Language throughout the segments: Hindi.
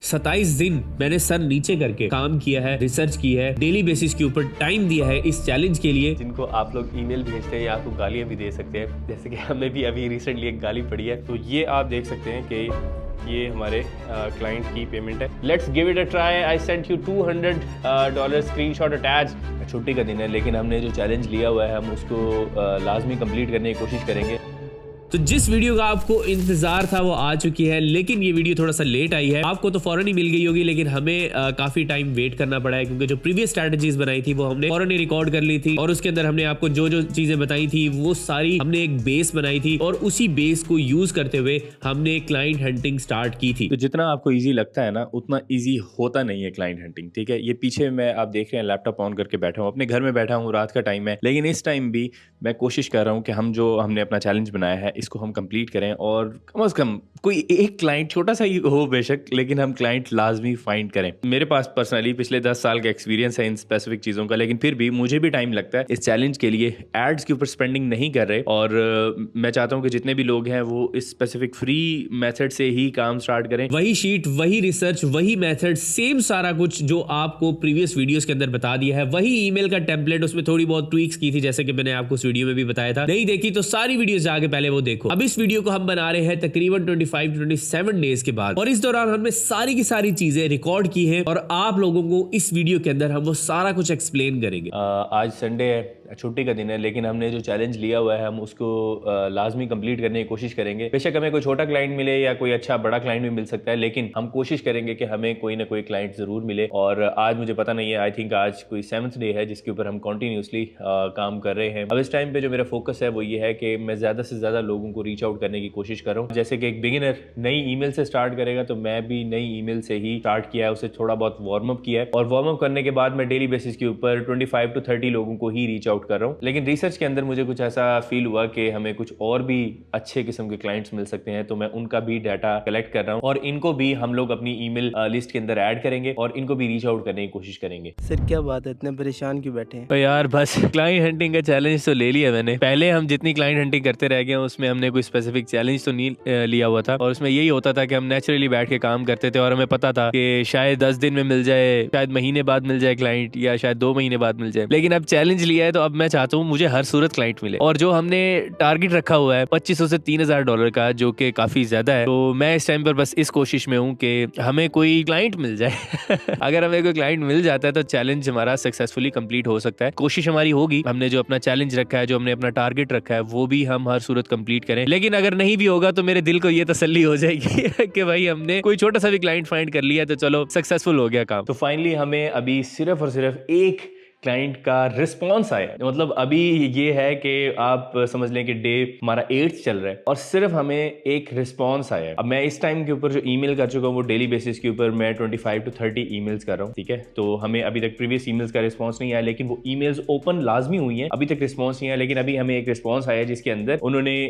27 दिन मैंने सर नीचे करके काम किया है, रिसर्च की है, डेली बेसिस के ऊपर टाइम दिया है इस चैलेंज के लिए। जिनको आप लोग ईमेल भेजते हैं या आपको गालियां भी दे सकते हैं, जैसे कि हमें भी अभी रिसेंटली एक गाली पड़ी है। तो ये आप देख सकते हैं कि ये हमारे क्लाइंट की पेमेंट है। Let's give it a try, I sent you $200 screenshot attach. छुट्टी का दिन है लेकिन हमने जो चैलेंज लिया हुआ है हम उसको लाजमी कंप्लीट करने की कोशिश करेंगे। तो जिस वीडियो का आपको इंतजार था वो आ चुकी है, लेकिन ये वीडियो थोड़ा सा लेट आई है। आपको तो फौरन ही मिल गई होगी, लेकिन हमें काफी टाइम वेट करना पड़ा है क्योंकि जो प्रीवियस स्ट्रैटेजीज बनाई थी वो हमने फौरन ही रिकॉर्ड कर ली थी और उसके अंदर हमने आपको जो जो चीजें बताई थी वो सारी हमने एक बेस बनाई थी और उसी बेस को यूज करते हुए हमने क्लाइंट हंटिंग स्टार्ट की थी। तो जितना आपको ईजी लगता है ना उतना ईजी होता नहीं है क्लाइंट हंटिंग, ठीक है। ये पीछे मैं आप देख रहे हैं लैपटॉप ऑन करके बैठा हूँ, अपने घर में बैठा हूँ, रात का टाइम है, लेकिन इस टाइम भी मैं कोशिश कर रहा हूँ कि हम जो हमने अपना चैलेंज बनाया है इसको हम कंप्लीट करें और कम से कम कोई एक क्लाइंट छोटा सा ही हो बेशक, लेकिन हम क्लाइंट लाजमी फाइंड करें। मेरे पास पर्सनली पिछले 10 साल का एक्सपीरियंस है इन स्पेसिफिक चीज़ों का, लेकिन फिर भी मुझे भी टाइम लगता है इस चैलेंज के लिए। एड्स के ऊपर स्पेंडिंग नहीं कर रहे और मैं चाहता हूँ कि जितने भी लोग हैं वो इस स्पेसिफिक फ्री मेथड से ही काम स्टार्ट करें। वही शीट, वही रिसर्च, वही मेथड, सेम सारा कुछ जो आपको प्रीवियस वीडियोस के अंदर बता दिया है, वही ईमेल का टेम्पलेट, उसमें थोड़ी बहुत ट्वीक्स की थी जैसे कि मैंने आपको उस वीडियो में भी बताया था। नहीं देखी तो सारी वीडियोस जाके पहले वो देखो। अब इस वीडियो को हम बना रहे हैं तकरीबन 25 to 27 डेज के बाद और इस दौरान हमने सारी की सारी चीजें रिकॉर्ड की है और आप लोगों को इस वीडियो के अंदर हम वो सारा कुछ एक्सप्लेन करेंगे। आज संडे है, छुट्टी का दिन है, लेकिन हमने जो चैलेंज लिया हुआ है हम उसको लाजमी कंप्लीट करने की कोशिश करेंगे। बेशक हमें कोई छोटा क्लाइंट मिले या कोई अच्छा बड़ा क्लाइंट भी मिल सकता है, लेकिन हम कोशिश करेंगे कि हमें कोई ना कोई क्लाइंट जरूर मिले। और आज मुझे पता नहीं है, आई थिंक आज कोई 7th डे है जिसके ऊपर हम कंटिन्यूसली काम कर रहे हैं। अब इस टाइम पे जो मेरा फोकस है वो ये है कि मैं ज्यादा से ज्यादा लोगों को रीच आउट करने की कोशिश कर रहा हूँ। जैसे कि एक बिगिनर नई ईमेल से स्टार्ट करेगा तो मैं भी नई ईमेल से ही स्टार्ट किया है, उसे थोड़ा बहुत वार्म अप किया है और वार्म अप करने के बाद मैं डेली बेसिस के ऊपर 25 to 30 लोगों को ही रीच आउट कर रहा हूँ। लेकिन रिसर्च के अंदर मुझे कुछ ऐसा फील हुआ कि हमें कुछ और भी अच्छे किस्म के क्लाइंट्स मिल सकते हैं, तो मैं उनका भी डाटा कलेक्ट कर रहा हूँ और इनको भी हम लोग अपनी ईमेल लिस्ट के अंदर ऐड करेंगे और इनको भी रीच आउट करने की कोशिश करेंगे। सर क्या बात है, इतने परेशान क्यों बैठे हैं? तो यार बस क्लाइंट हंटिंग का चैलेंज तो ले लिया मैंने। पहले हम जितनी क्लाइंट हंटिंग करते रह गए उसमें हमने कोई स्पेसिफिक चैलेंज तो नहीं लिया हुआ था और उसमें यही होता था कि हम नेचुरली बैठ के काम करते थे और हमें पता था कि शायद 10 दिन में मिल जाए, शायद महीने बाद मिल जाए क्लाइंट, या शायद 2 महीने बाद मिल जाए। लेकिन अब चैलेंज लिया है तो अब मैं चाहता हूँ मुझे हर सूरत क्लाइंट मिले और जो हमने टारगेट रखा हुआ है $2500 से $3000 का, जो कि काफी ज्यादा है, तो मैं इस टाइम पर बस इस कोशिश में हूँ कि हमें कोई क्लाइंट मिल जाए। अगर हमें कोई क्लाइंट मिल जाता है तो चैलेंज हमारा सक्सेसफुली कंप्लीट हो सकता है। कोशिश हमारी होगी, हमने जो अपना चैलेंज रखा है, जो हमने अपना टारगेट रखा है, वो भी हम हर सूरत कंप्लीट करें। लेकिन अगर नहीं भी होगा तो मेरे दिल को ये तसल्ली हो जाएगी कि भाई हमने कोई छोटा सा भी क्लाइंट फाइंड कर लिया तो चलो सक्सेसफुल हो गया काम। तो फाइनली हमें अभी सिर्फ और सिर्फ एक क्लाइंट का रिस्पॉन्स आया। मतलब अभी ये है कि आप समझ लें कि डे हमारा 8th चल रहा है और सिर्फ हमें एक रिस्पॉन्स आया है। अब मैं इस टाइम के ऊपर जो ईमेल कर चुका हूँ वो डेली बेसिस के ऊपर मैं 25 to 30 ईमेल्स कर रहा हूँ, ठीक है। तो हमें अभी तक प्रीवियस ईमेल्स का रिस्पॉन्स नहीं आया, लेकिन वो ईमेल्स ओपन लाजमी हुई हैं, अभी तक रिस्पॉन्स नहीं आया। लेकिन अभी हमें एक रिस्पॉन्स आया जिसके अंदर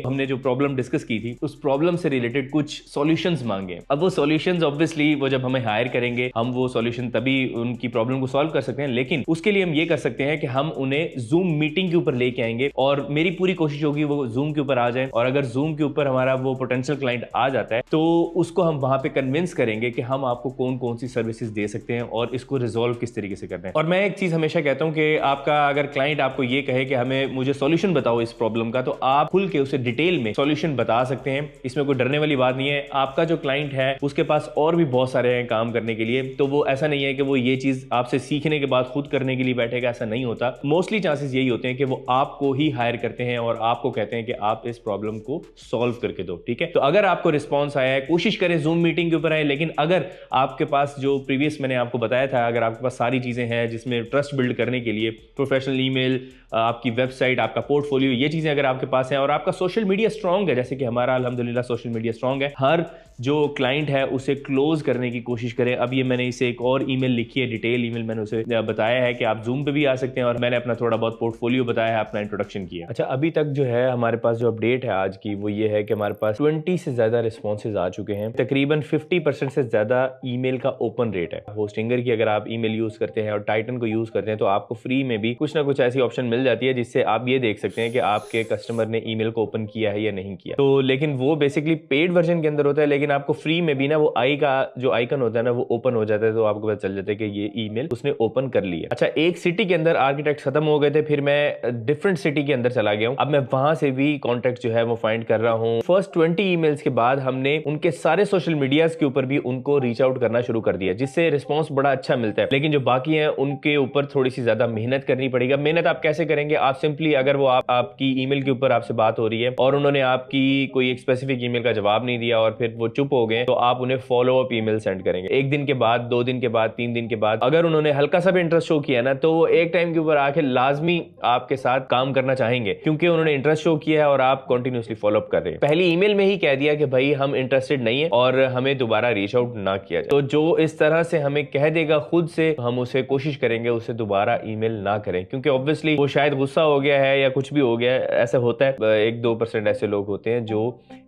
हमने जो प्रॉब्लम डिस्कस की थी उस प्रॉब्लम से रिलेटेड कुछ सॉल्यूशंस मांगे। अब वो सॉल्यूशंस ऑब्वियसली वो जब हमें हायर करेंगे हम वो सॉल्यूशन तभी उनकी प्रॉब्लम को सॉल्व कर सकते हैं, लेकिन उसके लिए हम ये कर सकते हैं कि हम उन्हें जूम मीटिंग के ऊपर लेके आएंगे और मेरी पूरी कोशिश होगी वो जूम के ऊपर आ जाए। और अगर जूम के ऊपर हमारा वो पोटेंशियल क्लाइंट आ जाता है तो उसको हम वहां पे कन्विंस करेंगे कि हम आपको कौन कौन सी सर्विसेज दे सकते हैं और इसको रिजॉल्व किस तरीके से करना है। और मैं एक चीज हमेशा कहता हूं कि आपका अगर क्लाइंट आपको ये कहे कि मुझे सॉल्यूशन बताओ इस प्रॉब्लम का, तो आप खुल के उसे डिटेल में सॉल्यूशन बता सकते हैं। इसमें कोई डरने वाली बात नहीं है। आपका जो क्लाइंट है उसके पास और भी बहुत सारे हैं काम करने के लिए, तो वो ऐसा नहीं है कि वो ये चीज आपसे सीखने के बाद खुद करने के लिए बैठेगा, ऐसा नहीं होता। मोस्टली चांसेस यही होते हैं कि वो आपको ही हायर करते हैं और आपको कहते हैं कि आप इस प्रॉब्लम को सॉल्व करके दो, ठीक है। तो अगर आपको रिस्पॉन्स आया है, कोशिश करें जूम मीटिंग के ऊपर आए। लेकिन अगर आपके पास जो प्रीवियस मैंने आपको बताया था, अगर आपके पास सारी चीजें हैं जिसमें ट्रस्ट बिल्ड करने के लिए प्रोफेशनल ईमेल, आपकी वेबसाइट, आपका पोर्टफोलियो, ये चीजें अगर आपके पास हैं और आपका सोशल मीडिया स्ट्रांग है, जैसे कि हमारा अल्हम्दुलिल्लाह सोशल मीडिया स्ट्रांग है, हर जो क्लाइंट है उसे क्लोज करने की कोशिश करें। अब ये मैंने इसे एक और ईमेल लिखी है, डिटेल ईमेल, मैंने उसे बताया है कि आप जूम पे भी आ सकते हैं और मैंने अपना थोड़ा बहुत पोर्टफोलियो बताया है, अपना इंट्रोडक्शन किया। अच्छा, अभी तक जो है हमारे पास जो अपडेट है आज की वो ये है कि हमारे पास 20 से ज्यादा रिस्पॉन्सेज आ चुके हैं। तकरीबन 50% से ज्यादा ईमेल का ओपन रेट है। होस्टिंगर की अगर आप ईमेल यूज करते हैं और टाइटन को यूज करते हैं तो आपको फ्री में भी कुछ ना कुछ ऐसी ऑप्शन मिल जाती है जिससे आप ये देख सकते हैं कि आपके कस्टमर ने ईमेल को ओपन किया है या नहीं किया। तो लेकिन वो बेसिकली पेड वर्जन के अंदर होता है, लेकिन लेकिन आपको फ्री में भी ना वो आई का जो आइकन होता है ना वो ओपन हो जाता है, तो आपको पता चल जाता है कि ये ईमेल उसने ओपन कर लिया। अच्छा, एक सिटी के अंदर आर्किटेक्ट खत्म हो गए थे, फिर मैं डिफरेंट सिटी के अंदर चला गया हूँ। अब मैं वहां से भी कॉन्टेक्ट जो है वो फाइंड कर रहा हूँ। फर्स्ट 20 ईमेल्स के बाद हमने उनके सारे सोशल मीडियाज के ऊपर भी उनको रीच आउट करना शुरू कर दिया, जिससे रिस्पॉन्स बड़ा अच्छा मिलता है। लेकिन जो बाकी है उनके ऊपर थोड़ी सी ज्यादा मेहनत करनी पड़ेगी। मेहनत आप कैसे करेंगे? आप सिंपली अगर वो आपकी ईमेल के ऊपर आपसे बात हो रही है और उन्होंने आपकी कोई एक स्पेसिफिक ईमेल का जवाब नहीं दिया और फिर वो चुप हो गए, तो आप उन्हें फॉलो अप ईमेल सेंड करेंगे। 1 दिन के बाद, 2 दिन के बाद, 3 दिन के बाद अगर उन्होंने हल्का सा भी इंटरेस्ट शो किया ना, तो वो एक टाइम के ऊपर आके लाजमी आपके साथ काम करना चाहेंगे, क्योंकि उन्होंने इंटरेस्ट शो किया है और आप कंटिन्यूअसली फॉलो अप कर रहे हैं। पहली ईमेल में ही कह दिया कि भाई हम इंटरेस्टेड नहीं है और हमें दोबारा रीच आउट ना किया जाए। तो जो इस तरह से हमें कह देगा खुद से, हम उसे कोशिश करेंगे उसे दोबारा ईमेल ना करें, क्योंकि ऑब्वियसली वो शायद गुस्सा हो गया है या कुछ भी हो गया है। ऐसा होता है, 1-2% ऐसे लोग होते हैं जो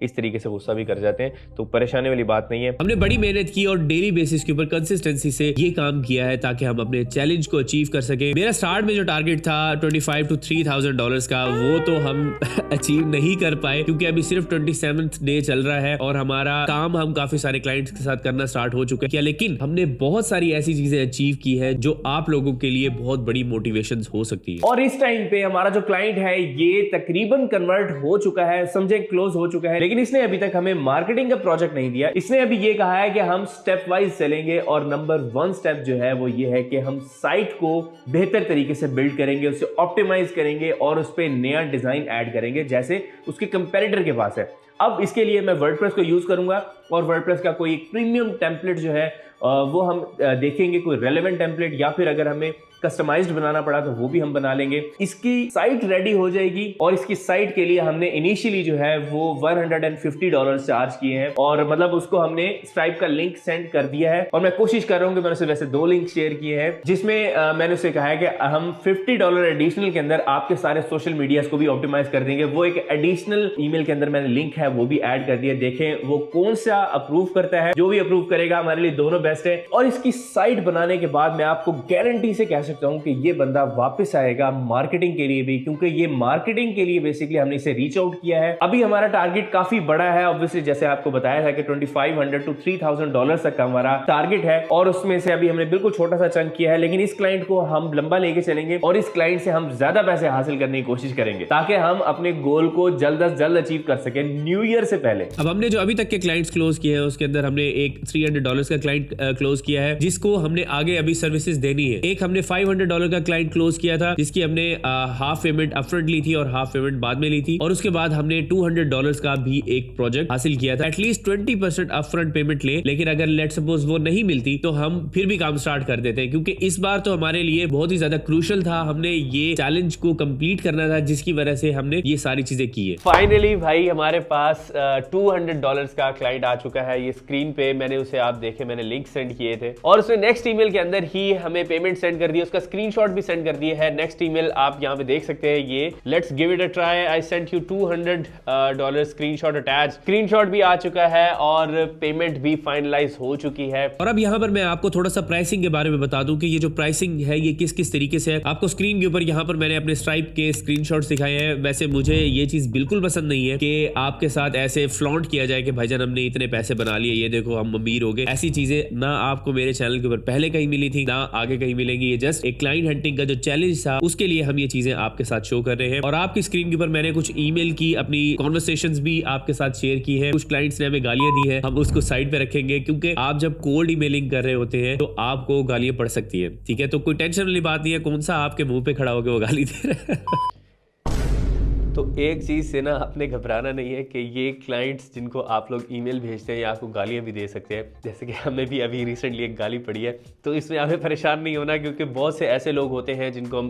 इस तरीके से गुस्सा भी कर जाते हैं, तो परेशानी वाली बात नहीं है। हमने बड़ी मेहनत की और डेली बेसिस के ऊपर कंसिस्टेंसी से ये काम किया है ताकि हम अपने चैलेंज को अचीव कर सके। मेरा स्टार्ट में जो टारगेट था $25,000 to $3,000 का, वो तो हम अचीव नहीं कर पाए, क्योंकि अभी सिर्फ 27th डे चल रहा है और हमारा काम हम काफी सारे क्लाइंट्स के साथ करना स्टार्ट हो चुका है। लेकिन हमने बहुत सारी ऐसी चीजें अचीव की है जो आप लोगों के लिए बहुत बड़ी मोटिवेशन हो सकती है। और इस टाइम पे हमारा जो क्लाइंट है ये तकरीबन कन्वर्ट हो चुका है, समझे क्लोज हो चुका है, लेकिन इसने अभी तक हमें मार्केटिंग का प्रोजेक्ट नहीं दिया। इसने अभी ये कहा है कि हम स्टेप वाइज चलेंगे और नंबर 1 स्टेप जो है वो ये है कि हम साइट को बेहतर तरीके से बिल्ड करेंगे, उसे ऑप्टिमाइज करेंगे और उस पर नया डिजाइन ऐड करेंगे जैसे उसके कंपेटिटर के पास है। अब इसके लिए मैं वर्डप्रेस को यूज करूंगा और वर्डप्रेस का कोई प्रीमियम टेम्पलेट जो है वो हम देखेंगे, कोई रेलेवेंट टेम्पलेट, या फिर अगर हमें कस्टमाइज्ड बनाना पड़ा तो वो भी हम बना लेंगे। इसकी साइट रेडी हो जाएगी और इसकी साइट के लिए हमने इनिशियली जो है वो $150 चार्ज किए हैं और मतलब उसको हमने स्ट्राइप का लिंक सेंड कर दिया है। और मैं कोशिश कर रहा हूं कि मैंने उसे वैसे 2 लिंक शेयर किए हैं, जिसमें मैंने उसे कहा है कि हम $50 एडिशनल के अंदर आपके सारे सोशल मीडिया को भी ऑप्टिमाइज कर देंगे। वो एक एडिशनल ईमेल के अंदर मैंने लिंक है वो भी ऐड कर दिया। देखें वो कौन सा अप्रूव करता है, जो भी अप्रूव करेगा हमारे लिए दोनों बेस्ट है। और इसकी साइट बनाने के बाद मैं आपको गारंटी से कह सकता हूं कि ये बंदा वापस आएगा मार्केटिंग के लिए भी, क्योंकि ये मार्केटिंग के लिए बेसिकली हमने इसे रीच आउट किया है। अभी हमारा टारगेट काफी बड़ा है, ऑब्वियसली जैसे आपको बताया था कि $2,500 to $3,000 तक का हमारा टारगेट है और उसमें से अभी हमने बिल्कुल छोटा सा चंक किया है। लेकिन इस क्लाइंट को हम लंबा लेके चलेंगे और इस क्लाइंट से हम ज्यादा पैसे हासिल करने की कोशिश करेंगे ताकि हम अपने गोल को जल्द से जल्द अचीव कर सके न्यू ईयर से पहले। अब हमने जो अभी तक के क्लाइंट्स क्लोज किए हैं उसके अंदर हमने एक $300 का क्लाइंट क्लोज किया है, जिसको हमने आगे अभी सर्विसेज देनी है। एक हमने $500 का क्लाइंट क्लोज किया था, जिसकी हमने हाफ पेमेंट अपफ्रंट ली थी और हाफ पेमेंट बाद में ली थी। और उसके बाद हमने $200 का भी एक प्रोजेक्ट हासिल किया था। एटलीस्ट 20% अपफ्रंट पेमेंट ले, लेकिन अगर लेट सपोज वो नहीं मिलती तो हम फिर भी काम स्टार्ट कर देते हैं, क्योंकि इस बार तो हमारे लिए बहुत ही ज्यादा क्रूशल था। हमने ये चैलेंज को कंप्लीट करना था, जिसकी वजह से हमने ये सारी चीजें की है। फाइनली भाई हमारे पास $200 का क्लाइंट आ चुका है। ये स्क्रीन पे मैंने उसे, आप देखे, मैंने लिंक सेंड किए थे और उसने नेक्स्ट ईमेल के अंदर ही हमें पेमेंट सेंड कर दी, उसका स्क्रीनशॉट भी सेंड कर दिया है। नेक्स्ट ईमेल आप यहां पे देख सकते हैं, ये let's give it a try, I sent you $200 screenshot attach. Screenshot भी आ चुका है और पेमेंट भी फाइनलाइज हो चुकी है। और अब यहाँ पर मैं आपको थोड़ा सा प्राइसिंग के बारे में बता दूं कि ये जो प्राइसिंग है ये किस किस तरीके से है। आपको स्क्रीन के ऊपर यहाँ पर मैंने अपने स्ट्राइप के स्क्रीनशॉट्स दिखाए हैं। वैसे मुझे ये चीज बिल्कुल पसंद नहीं है कि आपके साथ ऐसे फ्लॉन्ट किया जाए कि भाईजान हमने इतने पैसे बना लिए, ये देखो हम अमीर हो गए। ऐसी चीजें ना आपको मेरे चैनल के ऊपर पहले कहीं मिली थी ना आगे कहीं मिलेंगी। ये जस्ट एक क्लाइंट हंटिंग का जो चैलेंज था उसके लिए हम ये चीजें आपके साथ शो कर रहे हैं। और आपकी स्क्रीन के ऊपर मैंने कुछ ईमेल की अपनी कॉन्वर्सेशंस भी आपके साथ शेयर की है। कुछ क्लाइंट्स ने हमें गालियां दी है, हम उसको साइड पे रखेंगे, क्योंकि आप जब कोल्ड ईमेलिंग कर रहे होते हैं तो आपको गालियां पड़ सकती है। ठीक है, तो कोई टेंशन वाली बात नहीं है। कौन सा आपके मुंह पे खड़ा होकर वो गाली दे रहा है। तो एक चीज़ से ना आपने घबराना नहीं है कि ये क्लाइंट्स जिनको आप लोग ईमेल भेजते हैं या आपको गालियाँ भी दे सकते हैं, जैसे कि हमें भी अभी रिसेंटली एक गाली पड़ी है। तो इसमें हमें परेशान नहीं होना, क्योंकि बहुत से ऐसे लोग होते हैं जिनको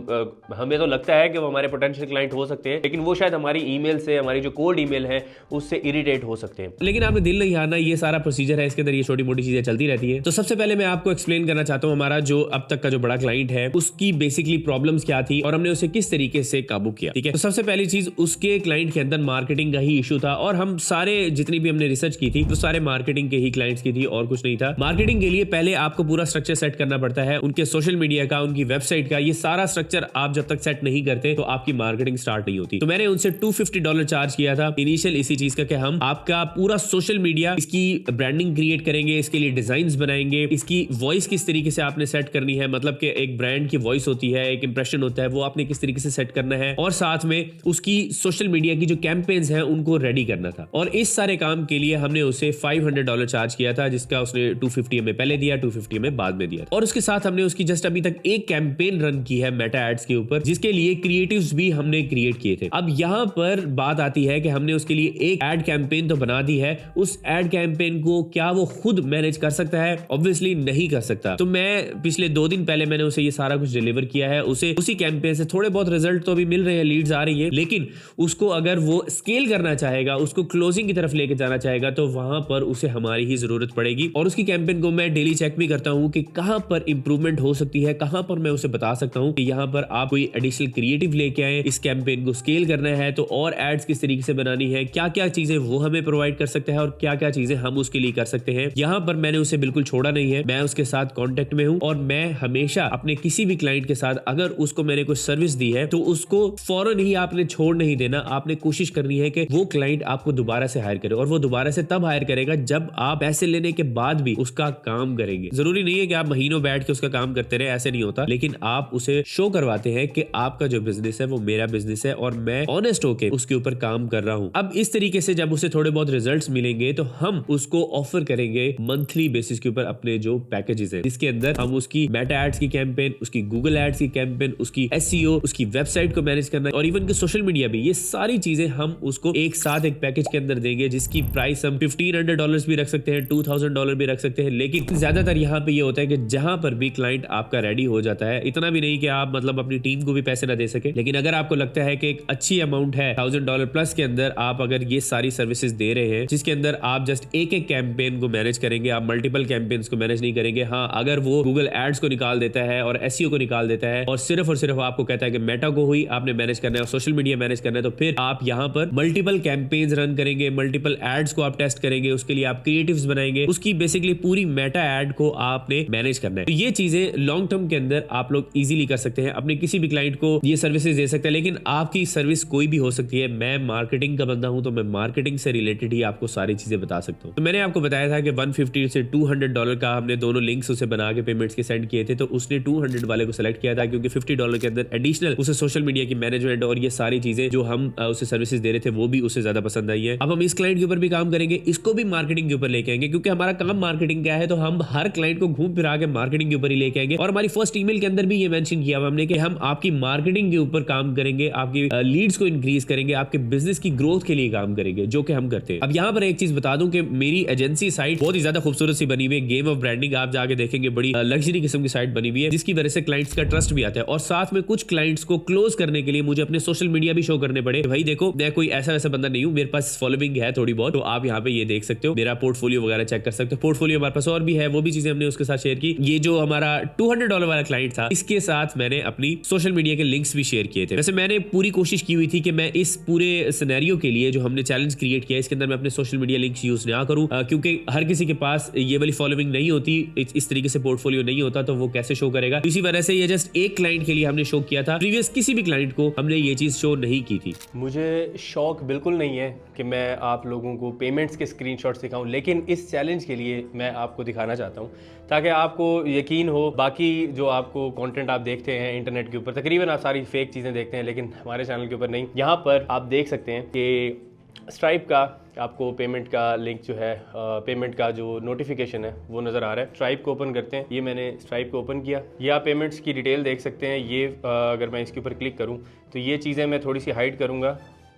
हमें तो लगता है कि वो हमारे पोटेंशियल क्लाइंट हो सकते हैं, लेकिन वो शायद हमारी ईमेल से, हमारी जो कोल्ड ईमेल है उससे इरिटेट हो सकते हैं। लेकिन आपने दिल नहीं हारना, ये सारा प्रोसीजर है, इसके अंदर ये छोटी मोटी चीजें चलती रहती है। तो सबसे पहले मैं आपको एक्सप्लेन करना चाहता हूँ हमारा जो अब तक का जो बड़ा क्लाइंट है उसकी बेसिकली प्रॉब्लम्स क्या थी और हमने उसे किस तरीके से काबू किया। ठीक है, तो सबसे पहली चीज उसके क्लाइंट के अंदर मार्केटिंग का ही इशू था और हम सारे जितनी भी हमने रिसर्च की थी तो सारे मार्केटिंग के ही क्लाइंट्स की थी और कुछ नहीं था। मार्केटिंग के लिए पहले आपको पूरा स्ट्रक्चर सेट करना पड़ता है, उनके सोशल मीडिया का, उनकी वेबसाइट का, ये सारा स्ट्रक्चर आप जब तक सेट नहीं करते तो आपकी मार्केटिंग स्टार्ट नहीं होती। तो मैंने उनसे $250 चार्ज किया था इनिशियल इसी चीज का कि हम आपका पूरा सोशल मीडिया, इसकी ब्रांडिंग क्रिएट करेंगे, इसके लिए डिजाइन्स बनाएंगे, इसकी वॉइस किस तरीके से आपने सेट करनी है, मतलब कि एक ब्रांड की वॉइस होती है, एक इंप्रेशन होता है, वो आपने किस तरीके से सेट करना है और साथ में उसकी सोशल मीडिया की जो कैंपेन्स हैं उनको रेडी करना था। और इस सारे काम के लिए हमने उसे $500 चार्ज किया था, जिसका उसने 250 हमें पहले दिया, 250 हमें बाद में दिया। और उसके साथ हमने उसकी जस्ट अभी तक एक कैंपेन रन की है मेटा एड्स के ऊपर, जिसके लिए क्रिएटिव्स भी हमने क्रिएट किए थे। अब यहाँ पर बात आती है कि हमने उसके लिए एक एड कैंपेन तो बना दी है, उस एड कैंपेन को क्या वो खुद मैनेज कर सकता है? ऑब्वियसली नहीं कर सकता। तो मैं पिछले 2 दिन पहले मैंने उसे ये सारा कुछ डिलीवर किया है, उसे उसी कैंपेन से थोड़े बहुत रिजल्ट तो अभी मिल रहे हैं, लीड्स आ रही है, लेकिन उसको अगर वो स्केल करना चाहेगा, उसको क्लोजिंग की तरफ लेके जाना चाहेगा तो वहां पर उसे हमारी ही जरूरत पड़ेगी। और उसकी कैंपेन को मैं डेली चेक भी करता हूं कि कहां पर इंप्रूवमेंट हो सकती है, कहां पर मैं उसे बता सकता हूं कि यहां पर आप कोई एडिशनल क्रिएटिव लेके आए, इस कैंपेन को स्केल करना है तो और एड्स किस तरीके से बनानी है, क्या क्या चीजें वो हमें प्रोवाइड कर सकते हैं और क्या क्या चीजें हम उसके लिए कर सकते हैं। यहां पर मैंने उसे बिल्कुल छोड़ा नहीं है, मैं उसके साथ कॉन्टेक्ट में हूं और मैं हमेशा अपने किसी भी क्लाइंट के साथ अगर उसको मैंने कोई सर्विस दी है तो उसको फौरन ही आपने छोड़ नहीं देना, आपने कोशिश करनी है कि वो क्लाइंट आपको दोबारा से हायर करे। और वो दोबारा से तब हायर करेगा जब आप पैसे लेने के बाद भी उसका काम करेंगे। जरूरी नहीं है कि आप महीनों बैठ के उसका काम करते रहे, ऐसे नहीं होता, लेकिन आप उसे शो करवाते हैं कि आपका जो बिजनेस है वो मेरा बिजनेस है और मैं ऑनेस्ट होके उसके ऊपर काम कर रहा हूं। अब इस तरीके से जब उसे थोड़े बहुत रिजल्ट्स मिलेंगे तो हम उसको ऑफर करेंगे मंथली बेसिस के ऊपर अपने जो पैकेजेस हैं, जिसके अंदर हम उसकी मेटा एड्स की कैंपेन, उसकी गूगल एड्स की कैंपेन, उसकी एसईओ, उसकी वेबसाइट को मैनेज करना और इवन के सोशल मीडिया भी, ये सारी चीजें हम उसको एक साथ एक पैकेज के अंदर देंगे, जिसकी प्राइस हम $1,500 भी रख सकते हैं, $2,000 भी रख सकते हैं। लेकिन ज्यादातर यहाँ पे ये होता है कि जहां पर भी क्लाइंट आपका रेडी हो जाता है, इतना भी नहीं कि आप मतलब अपनी टीम को भी पैसे ना दे सके, लेकिन अगर आपको लगता है कि एक अच्छी अमाउंट है $1,000 प्लस के अंदर आप अगर ये सारी सर्विसेज दे रहे हैं, जिसके अंदर आप जस्ट एक एक कैंपेन को मैनेज करेंगे, आप मल्टीपल कैंपेन्स को मैनेज नहीं करेंगे। हाँ, अगर वो गूगल एड्स को निकाल देता है और एसईओ को निकाल देता है और सिर्फ आपको कहता है कि मेटा को हुई आपने मैनेज करना है और सोशल मीडिया मैनेज करना है, तो फिर आप यहाँ पर मल्टीपल कैंपेन्स रन करेंगे, मल्टीपल एड्स को आप टेस्ट करेंगे, उसके लिए आप क्रिएटिव्स बनाएंगे, उसकी बेसिकली पूरी मेटा एड को आपने मैनेज करना है। तो ये चीजें लॉन्ग टर्म के अंदर आप लोग इजीली कर सकते हैं, अपने किसी भी क्लाइंट को ये सर्विसेज दे सकते हैं। लेकिन आपकी सर्विस कोई भी हो सकती है, मैं मार्केटिंग का बंदा हूं तो मैं मार्केटिंग से रिलेटेड ही आपको सारी चीजें बता सकता हूं। तो मैंने आपको बताया था कि $150 से $200 का हमने दोनों लिंक्स उसे बना के पेमेंट्स के सेंड किए थे, तो उसने 200 वाले को सेलेक्ट किया था क्योंकि $50 के अंदर एडिशनल उसे सोशल मीडिया की मैनेजमेंट और ये सारी चीजें जो हम उसे सर्विसेज दे रहे थे वो भी उसे ज्यादा पसंद आई है। अब हम इस क्लाइंट के ऊपर भी काम करेंगे, इसको भी मार्केटिंग के ऊपर लेके आएंगे, क्योंकि हमारा काम मार्केटिंग क्या है, तो हम हर क्लाइंट को घूम फिरा के मार्केटिंग के ऊपर ही लेके आएंगे। और हमारी फर्स्ट ईमेल के अंदर भी ये मेंशन किया हमने कि हम आपकी मार्केटिंग के ऊपर काम करेंगे, आपकी लीड्स को इंक्रीज करेंगे, आपके बिजनेस की ग्रोथ के लिए काम करेंगे, जो कि हम करते हैं। अब यहाँ पर एक चीज बता दूं कि मेरी एजेंसी साइट बहुत ही ज्यादा खूबसूरत सी बनी हुई है, गेम ऑफ ब्रांडिंग, आप जाके देखेंगे बड़ी लग्जरी किस्म की साइट बनी हुई है, जिसकी वजह से क्लाइंट्स का ट्रस्ट भी आता है। और साथ में कुछ क्लाइंट्स को क्लोज करने के लिए मुझे अपने सोशल मीडिया भी शो करने पड़े। भाई देखो, मैं कोई ऐसा वैसा बंदा नहीं हूं, मेरे पास फॉलोइंग है थोड़ी बहुत, तो आप यहाँ पे ये देख सकते हो, मेरा पोर्टफोलियो वगैरह चेक कर सकते हो। पोर्टफोलियो हमारे पास और भी है, वो भी चीजें हमने उसके साथ शेयर की। ये जो हमारा $200 वाला क्लाइंट था, इसके साथ मैंने अपनी सोशल मीडिया के लिंक्स भी शेयर किए थे। वैसे मैंने पूरी कोशिश की हुई थी कि मैं इस पूरे सिनेरियो के लिए जो हमने चैलेंज क्रिएट किया, इसके अंदर मैं अपने सोशल मीडिया लिंक्स यूज ना करूं, क्योंकि हर किसी के पास ये वाली फॉलोइंग नहीं होती, इस तरीके से पोर्टफोलियो नहीं होता, तो वो कैसे शो करेगा। इसी वजह से ये जस्ट एक क्लाइंट के लिए हमने शो किया था, प्रीवियस किसी भी क्लाइंट को हमने ये चीज शो नहीं की थी। मुझे शौक बिल्कुल नहीं है कि मैं आप लोगों को पेमेंट्स के स्क्रीनशॉट्स दिखाऊं, लेकिन इस चैलेंज के लिए मैं आपको दिखाना चाहता हूं ताकि आपको यकीन हो। बाकी जो आपको कंटेंट आप देखते हैं इंटरनेट के ऊपर, तकरीबन आप सारी फेक चीज़ें देखते हैं, लेकिन हमारे चैनल के ऊपर नहीं। यहाँ पर आप देख सकते हैं कि स्ट्राइप का आपको पेमेंट का लिंक जो है, पेमेंट का जो नोटिफिकेशन है वो नज़र आ रहा है। स्ट्राइप को ओपन करते हैं। ये मैंने स्ट्राइप को ओपन किया, ये आप पेमेंट्स की डिटेल देख सकते हैं। ये अगर मैं इसके ऊपर क्लिक करूं तो ये चीज़ें मैं थोड़ी सी हाइड करूंगा,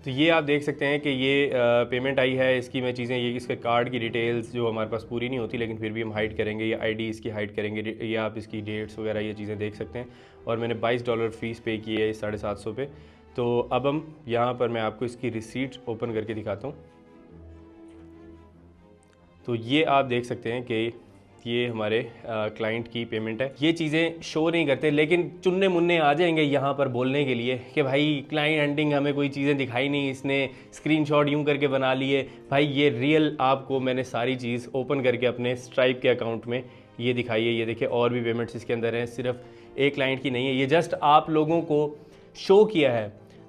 तो ये आप देख सकते हैं कि ये पेमेंट आई है, इसकी मैं चीज़ें, ये इसके कार्ड की डिटेल्स जो हमारे पास पूरी नहीं होती, लेकिन फिर भी हम हाइड करेंगे। ये आईडी इसकी हाइड करेंगे, ये आप इसकी डेट्स वगैरह ये चीज़ें देख सकते हैं। और मैंने $22 फीस पे की है इस 750 पे। तो अब हम यहाँ पर मैं आपको इसकी रिसीट ओपन करके दिखाता हूँ। तो ये आप देख सकते हैं कि ये हमारे क्लाइंट की पेमेंट है। ये चीज़ें शो नहीं करते, लेकिन चुन्ने मुन्ने आ जाएंगे यहाँ पर बोलने के लिए कि भाई क्लाइंट हंटिंग हमें कोई चीज़ें दिखाई नहीं, इसने स्क्रीनशॉट यूं करके बना लिए। भाई ये रियल आपको मैंने सारी चीज़ ओपन करके अपने स्ट्राइप के अकाउंट में ये दिखाई है। ये देखिए और भी पेमेंट्स इसके अंदर हैं, सिर्फ एक क्लाइंट की नहीं है। ये जस्ट आप लोगों को शो किया है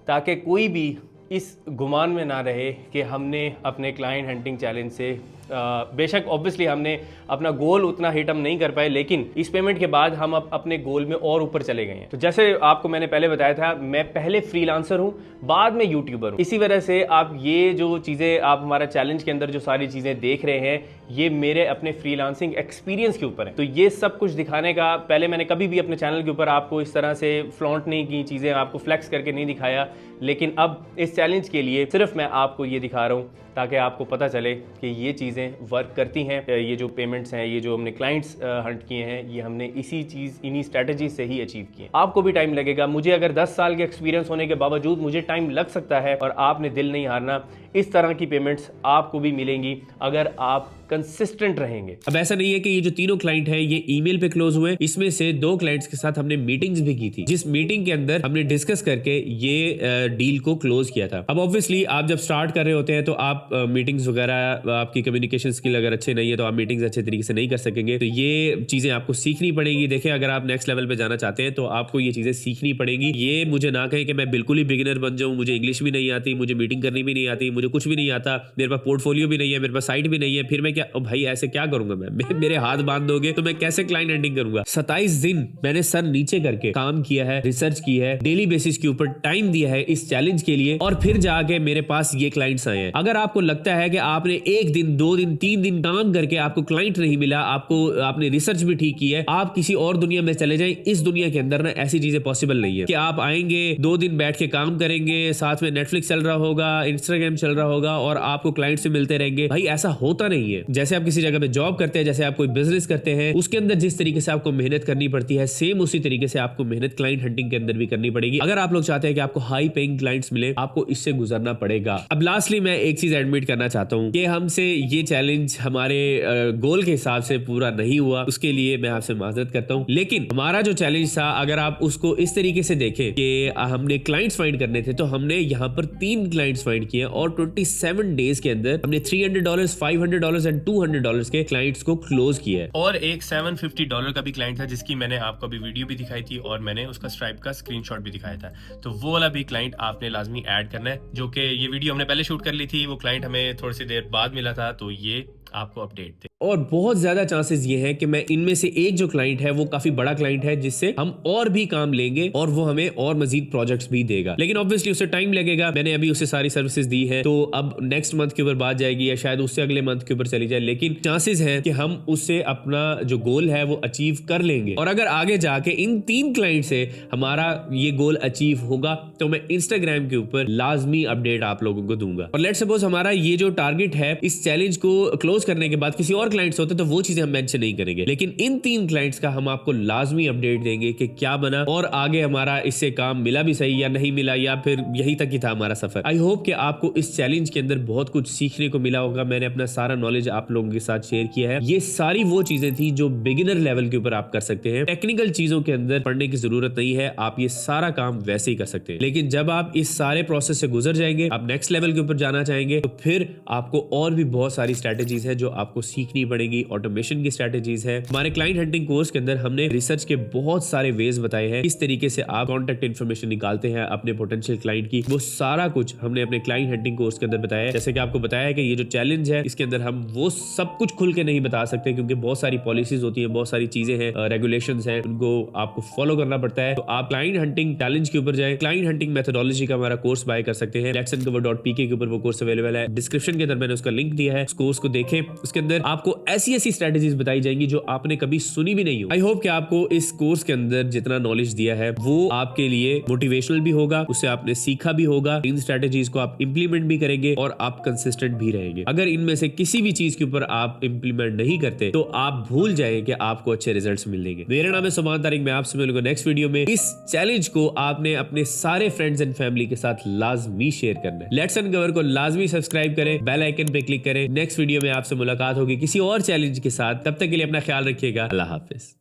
ताकि कोई भी इस गुमान में ना रहे कि हमने अपने क्लाइंट हंटिंग चैलेंज से बेशक ऑब्वियसली हमने अपना गोल उतना हिट हम नहीं कर पाए, लेकिन इस पेमेंट के बाद हम अब अपने गोल में और ऊपर चले गए हैं। तो जैसे आपको मैंने पहले बताया था, मैं पहले फ्रीलांसर हूं, बाद में यूट्यूबर हूं। इसी वजह से आप ये जो चीज़ें आप हमारा चैलेंज के अंदर जो सारी चीज़ें देख रहे हैं, ये मेरे अपने फ्रीलांसिंग एक्सपीरियंस के ऊपर है। तो ये सब कुछ दिखाने का पहले मैंने कभी भी अपने चैनल के ऊपर आपको इस तरह से फ्लॉन्ट नहीं की चीज़ें, आपको फ्लैक्स करके नहीं दिखाया, लेकिन अब इस चैलेंज के लिए सिर्फ मैं आपको ये दिखा रहा हूँ ताकि आपको पता चले कि ये चीज़ें वर्क करती हैं। ये जो पेमेंट्स हैं, ये जो हमने क्लाइंट्स हंट किए हैं, ये हमने इन्हीं स्ट्रैटेजी से ही अचीव किए। आपको भी टाइम लगेगा, मुझे अगर 10 साल के एक्सपीरियंस होने के बावजूद मुझे टाइम लग सकता है, और आपने दिल नहीं हारना। इस तरह की पेमेंट्स आपको भी मिलेंगी अगर आप कंसिस्टेंट रहेंगे। अब ऐसा नहीं है कि ये जो तीनों क्लाइंट हैं ये ईमेल पे क्लोज हुए, इसमें से 2 क्लाइंट्स के साथ हमने मीटिंग्स भी की थी, जिस मीटिंग के अंदर हमने डिस्कस करके ये डील को क्लोज किया था। अब ऑब्वियसली आप जब स्टार्ट कर रहे होते हैं तो आप मीटिंग्स वगैरह, आपकी कम्युनिकेशन स्किल अगर अच्छे नहीं है तो आप मीटिंग्स अच्छे तरीके से नहीं कर सकेंगे। तो ये चीजें आपको सीखनी पड़ेगी। देखिए, अगर आप नेक्स्ट लेवल पे जाना चाहते हैं तो आपको ये चीजें सीखनी पड़ेगी। ये मुझे ना कहें कि मैं बिल्कुल ही बिगिनर बन जाऊं, मुझे इंग्लिश भी नहीं आती, मुझे मीटिंग करनी भी नहीं आती, मुझे कुछ भी नहीं आता, मेरे पास पोर्टफोलियो भी नहीं है, मेरे पास साइट भी नहीं है, फिर मैं क्या भाई ऐसे क्या करूंगा मैं मेरे हाथ बांध दोगे तो मैं कैसे क्लाइंट हंटिंग करूंगा। 27 दिन मैंने सर नीचे करके काम किया है, रिसर्च की है, डेली बेसिस के ऊपर टाइम दिया है इस चैलेंज के लिए, और फिर जाके मेरे पास ये क्लाइंट्स आए हैं। अगर आपको लगता है कि आपने 1 दिन 2 दिन 3 दिन काम करके आपको क्लाइंट नहीं मिला, आपने रिसर्च भी ठीक की है, आप किसी और दुनिया में चले जाएं। इस दुनिया के अंदर ना ऐसी चीजें पॉसिबल नहीं है कि आप आएंगे 2 दिन बैठ के काम करेंगे, साथ में नेटफ्लिक्स चल रहा होगा, इंस्टाग्राम चल रहा होगा और आपको क्लाइंट से मिलते रहेंगे। भाई ऐसा होता नहीं है। जैसे आप किसी जगह पे जॉब करते हैं, जैसे आप कोई बिजनेस करते हैं, उसके अंदर जिस तरीके से आपको मेहनत करनी पड़ती है, सेम उसी तरीके से आपको मेहनत क्लाइंट हंटिंग के अंदर भी करनी पड़ेगी। अगर आप लोग चाहते हैं कि आपको हाई पेइंग क्लाइंट्स मिले, आपको इससे गुजरना पड़ेगा। अब लास्टली मैं एक चीज एडमिट करना चाहता हूं कि हमसे ये चैलेंज हमारे गोल के हिसाब से पूरा नहीं हुआ, उसके लिए मैं आपसे माजरत करता हूं। लेकिन हमारा जो चैलेंज था, अगर आप उसको इस तरीके से देखें कि हमने क्लाइंट्स फाइंड करने थे, तो हमने यहाँ पर 3 क्लाइंट्स फाइंड किए और 27 डेज के अंदर हमने $300, $500 एंड $200 के क्लाइंट्स को क्लोज किया है। और एक $750 का भी क्लाइंट था जिसकी मैंने आपको अभी वीडियो भी दिखाई थी और मैंने उसका स्ट्राइप का स्क्रीनशॉट भी दिखाया था। तो वो वाला भी क्लाइंट आपने लाजमी ऐड करना है, जो कि ये वीडियो हमने पहले शूट कर ली थी, वो क्लाइंट हमें थोड़ी सी देर बाद मिला था, तो ये आपको अपडेट थे। और बहुत ज्यादा चांसेस ये है कि मैं इनमें से एक जो क्लाइंट है वो काफी बड़ा क्लाइंट है, जिससे हम और भी काम लेंगे और वो हमें और मजीद प्रोजेक्ट्स भी देगा, लेकिन ऑब्वियसली उसे टाइम लगेगा। मैंने अभी उसे सारी सर्विसेज दी है, तो अब नेक्स्ट मंथ के ऊपर बात जाएगी या शायद उससे अगले मंथ के ऊपर चली जाए, लेकिन चांसेस है कि हम उससे अपना जो गोल है वो अचीव कर लेंगे। और अगर आगे जाके इन 3 क्लाइंट से हमारा ये गोल अचीव होगा तो मैं इंस्टाग्राम के ऊपर लाजमी अपडेट आप लोगों को दूंगा। और लेट्स सपोज हमारा ये जो टारगेट है, इस चैलेंज को क्लोज करने के बाद किसी और क्लाइंट्स होते तो वो चीजें हम मेंशन नहीं करेंगे, लेकिन इन 3 क्लाइंट्स का हम आपको लाजमी अपडेट देंगे कि क्या बना और आगे हमारा इससे काम मिला भी सही या नहीं मिला, या फिर यही तक ही था हमारा सफर। आई होप कि आपको इस चैलेंज के अंदर बहुत कुछ सीखने को मिला होगा। मैंने अपना सारा नॉलेज आप लोगों के साथ शेयर किया है। ये सारी वो चीजें थी जो बिगिनर लेवल के ऊपर आप कर सकते हैं। टेक्निकल चीजों के अंदर पढ़ने की जरूरत नहीं है, आप ये सारा काम वैसे ही कर सकते हैं। लेकिन जब आप इस सारे प्रोसेस से गुजर जाएंगे, आप नेक्स्ट लेवल के ऊपर जाना चाहेंगे, तो फिर आपको और भी बहुत सारी स्ट्रेटेजीज है जो आपको सीखनी पड़ेगी। ऑटोमेशन की स्ट्रेटेजीज है। हमारे क्लाइंट हंटिंग कोर्स के अंदर हमने रिसर्च के बहुत सारे वेज बताए हैं, किस तरीके से आप कॉन्टेक्ट इन्फॉर्मेशन निकालते हैं अपने पोटेंशियल क्लाइंट की, वो सारा कुछ हमने अपने क्लाइंट हंटिंग कोर्स के अंदर बताया है। जैसे कि आपको बताया है कि ये जो चैलेंज है, इसके अंदर हम वो सब कुछ खुल के नहीं बता सकते, क्योंकि बहुत सारी पॉलिसीज होती है, बहुत सारी चीजें हैं, रेगुलेशंस हैं, उनको आपको फॉलो करना पड़ता है। तो आप क्लाइंट हंटिंग चैलेंज के ऊपर जाए, क्लाइंट हंटिंग मेथोडोलॉजी का हमारा कोर्स बाय कर सकते हैं। letsuncover.pk के ऊपर वो कोर्स अवेलेबल है। डिस्क्रिप्शन के अंदर मैंने उसका लिंक दिया है, उस कोर्स को देखें। उसके अंदर आपको ऐसी स्ट्रेटेजीज बताई जाएंगी जो आपने कभी सुनी भी नहीं हो। आई होप कि आपको इस कोर्स के अंदर जितना नॉलेज दिया है वो आपके लिए मोटिवेशनल भी होगा, उससे आपने सीखा भी होगा, इन स्ट्रेटेजीज को आप इंप्लीमेंट भी करेंगे और आप कंसिस्टेंट भी रहेंगे। अगर इनमें से किसी भी चीज के ऊपर आप इंप्लीमेंट नहीं करते तो आप भूल जाए कि आपको अच्छे रिजल्ट्स मिलेंगे। मेरा नाम है सुमान तारिक, मैं आपसे मिलूंगा नेक्स्ट वीडियो में। इस चैलेंज को आपने अपने सारे फ्रेंड्स एंड फैमिली के साथ लाजमी शेयर करना है। लेट्स अनकवर को लाजमी सब्सक्राइब करें, बेल आइकन पे क्लिक करें। नेक्स्ट वीडियो में आपसे मुलाकात होगी किसी किसी और चैलेंज के साथ। तब तक के लिए अपना ख्याल रखिएगा। अल्लाह हाफिज।